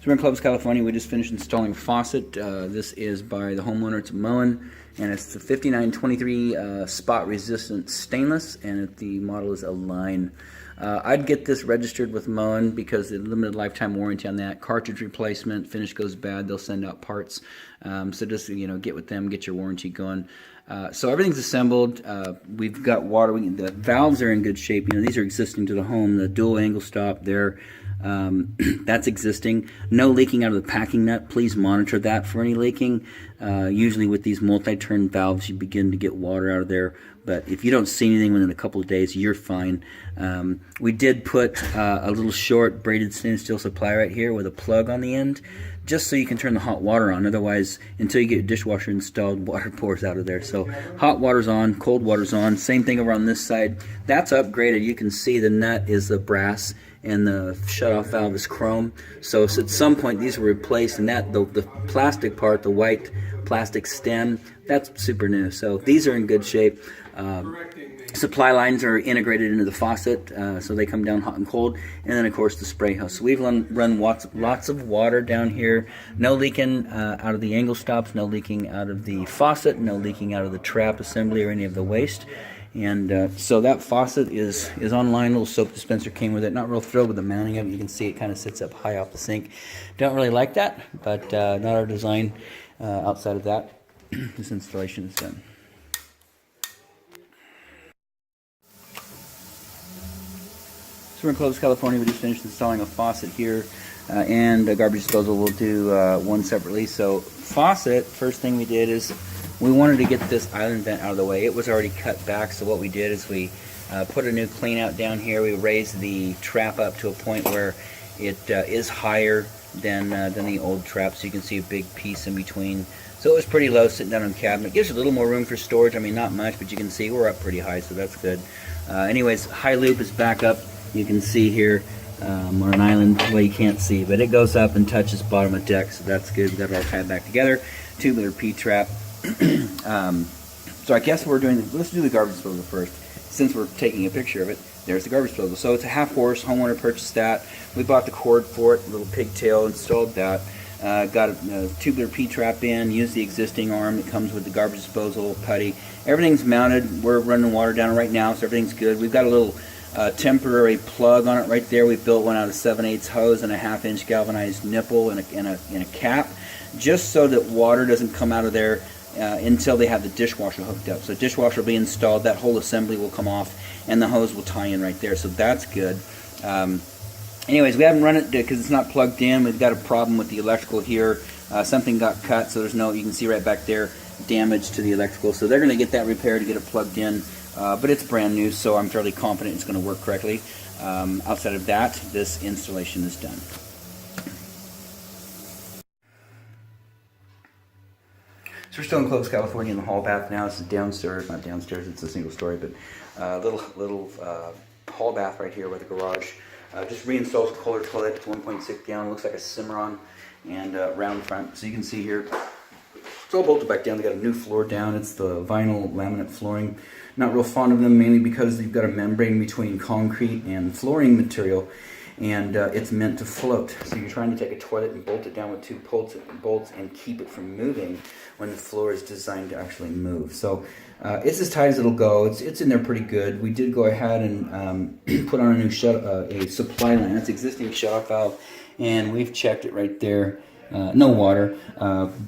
So we're in Clovis, California. We just finished installing a faucet. This is by the homeowner. It's Moen, and it's the 5923 spot resistant stainless, and the model is a line. I'd get this registered with Moen because the limited lifetime warranty on that. Cartridge replacement, finish goes bad, they'll send out parts. So just get with them, get your warranty going. So everything's assembled. We've got water. The valves are in good shape. These are existing to the home. The dual angle stop there. That's existing. No leaking out of the packing nut. Please monitor that for any leaking. Usually with these multi-turn valves you begin to get water out of there, but if you don't see anything within a couple of days, you're fine. We did put a little short braided stainless steel supply right here with a plug on the end, just so you can turn the hot water on. Otherwise, until you get your dishwasher installed, water pours out of there. So hot water's on, cold water's on. Same thing over on this side. That's upgraded. You can see the nut is the brass and the shutoff valve is chrome. So at some point these were replaced, and that the plastic part, the white plastic stem, that's super new. So these are in good shape. Supply lines are integrated into the faucet, so they come down hot and cold, and then of course the spray hose. So we've run lots of water down here. No leaking out of the angle stops, no leaking out of the faucet, no leaking out of the trap assembly or any of the waste. And so that faucet is online. Little soap dispenser came with it. Not real thrilled with the mounting of it. You can see it kind of sits up high off the sink. Don't really like that, but not our design. Outside of that, this installation is done. So we're in Clovis, California. We just finished installing a faucet here, and a garbage disposal. We'll do one separately. So faucet, first thing we did is we wanted to get this island vent out of the way. It was already cut back, so what we did is we put a new clean out down here. We raised the trap up to a point where it is higher than the old trap, so you can see a big piece in between. So it was pretty low sitting down on the cabinet. Gives you a little more room for storage. I mean, not much, but you can see we're up pretty high, so that's good. Anyways, high loop is back up. You can see here, or an island, well, you can't see, but it goes up and touches bottom of deck, so that's good. We got it all tied back together. Tubular P-trap. So I guess let's do the garbage disposal first. Since we're taking a picture of it, there's the garbage disposal. So it's a half horse. Homeowner purchased that. We bought the cord for it, a little pigtail, installed that. Got a tubular P-trap in, used the existing arm that comes with the garbage disposal putty. Everything's mounted. We're running water down right now, so everything's good. We've got a little temporary plug on it right there. We built one out of 7/8 hose and a 1/2-inch galvanized nipple and a cap, just so that water doesn't come out of there until they have the dishwasher hooked up. So dishwasher will be installed, that whole assembly will come off, and the hose will tie in right there. So that's good. Anyways, we haven't run it because it's not plugged in. We've got a problem with the electrical here. Something got cut, so there's no, you can see right back there, damage to the electrical. So they're going to get that repaired to get it plugged in. But it's brand new, so I'm fairly confident it's going to work correctly. Outside of that, this installation is done. So we're still in Clovis, California in the hall bath now. This is downstairs, not downstairs, it's a single story, but little hall bath right here with the garage. Just reinstalled Kohler toilet. It's 1.6 gallon, looks like a Cimarron, and round front. So you can see here, it's all bolted back down. They got a new floor down. It's the vinyl laminate flooring. Not real fond of them, mainly because you've got a membrane between concrete and flooring material, and it's meant to float. So you're trying to take a toilet and bolt it down with 2 bolts and keep it from moving when the floor is designed to actually move. So it's as tight as it'll go. It's in there pretty good. We did go ahead and put on a new a supply line. That's existing shutoff valve, and we've checked it right there. No water.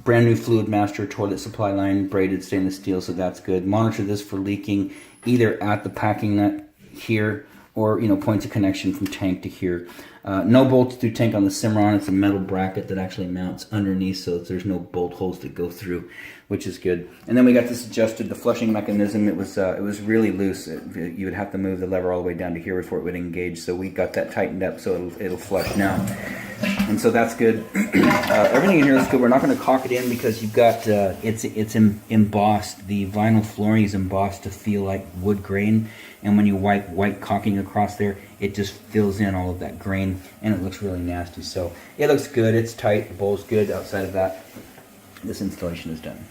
Brand new fluid master toilet supply line, braided stainless steel, so that's good. Monitor this for leaking either at the packing nut here or points of connection from tank to here. No bolts through tank on the Cimarron. It's a metal bracket that actually mounts underneath, so there's no bolt holes that go through, which is good. And then we got this adjusted, the flushing mechanism. It was really loose. You would have to move the lever all the way down to here before it would engage. So we got that tightened up so it'll flush now. And so that's good. Everything in here is good. We're not going to caulk it in because you've got it's embossed. The vinyl flooring is embossed to feel like wood grain, and when you wipe white caulking across there, it just fills in all of that grain, and it looks really nasty. So it looks good. It's tight. The bowl's good. Outside of that, this installation is done.